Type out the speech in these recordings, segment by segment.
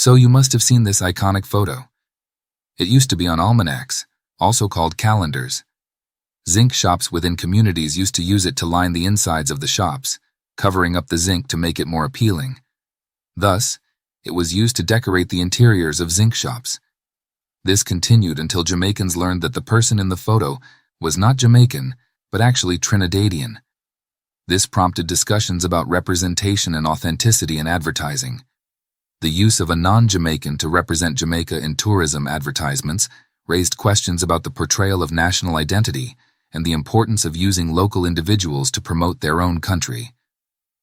So you must have seen this iconic photo. It used to be on almanacs, also called calendars. Zinc shops within communities used to use it to line the insides of the shops, covering up the zinc to make it more appealing. Thus, it was used to decorate the interiors of zinc shops. This continued until Jamaicans learned that the person in the photo was not Jamaican, but actually Trinidadian. This prompted discussions about representation and authenticity in advertising. The use of a non-Jamaican to represent Jamaica in tourism advertisements raised questions about the portrayal of national identity and the importance of using local individuals to promote their own country.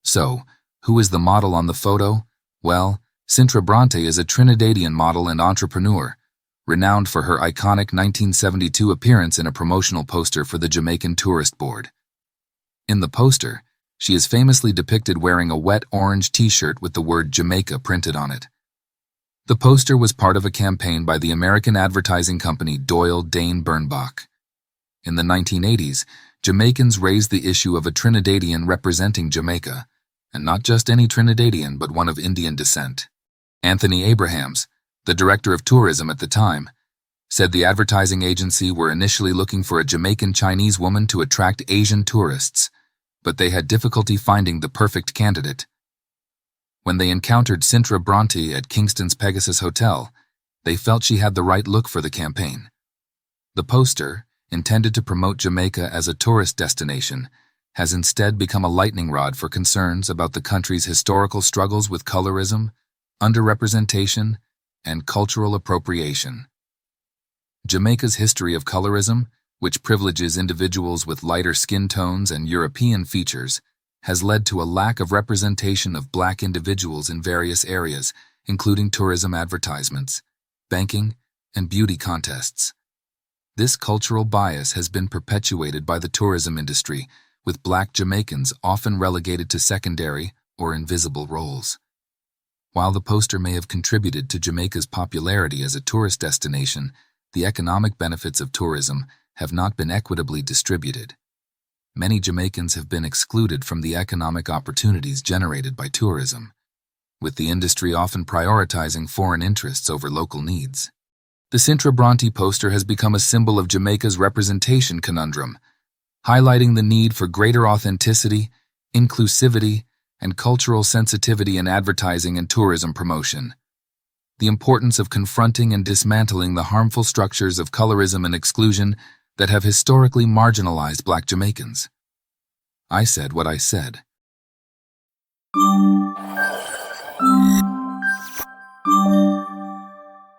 So, who is the model on the photo? Well, Sintra Bronte is a Trinidadian model and entrepreneur, renowned for her iconic 1972 appearance in a promotional poster for the Jamaican Tourist Board. In the poster, she is famously depicted wearing a wet orange t-shirt with the word Jamaica printed on it. The poster was part of a campaign by the American advertising company Doyle Dane Bernbach. In the 1980s, Jamaicans raised the issue of a Trinidadian representing Jamaica, and not just any Trinidadian but one of Indian descent. Anthony Abrahams, the director of tourism at the time, said the advertising agency were initially looking for a Jamaican Chinese woman to attract Asian tourists, but they had difficulty finding the perfect candidate. When they encountered Sintra Bronte at Kingston's Pegasus Hotel, they felt she had the right look for the campaign. The poster, intended to promote Jamaica as a tourist destination, has instead become a lightning rod for concerns about the country's historical struggles with colorism, underrepresentation, and cultural appropriation. Jamaica's history of colorism, which privileges individuals with lighter skin tones and European features, has led to a lack of representation of Black individuals in various areas, including tourism advertisements, banking, and beauty contests. This cultural bias has been perpetuated by the tourism industry, with Black Jamaicans often relegated to secondary or invisible roles. While the poster may have contributed to Jamaica's popularity as a tourist destination, the economic benefits of tourism have not been equitably distributed. Many Jamaicans have been excluded from the economic opportunities generated by tourism, with the industry often prioritizing foreign interests over local needs. The Sintra Bronte poster has become a symbol of Jamaica's representation conundrum, highlighting the need for greater authenticity, inclusivity, and cultural sensitivity in advertising and tourism promotion. The importance of confronting and dismantling the harmful structures of colorism and exclusion that have historically marginalized Black Jamaicans. I said what I said.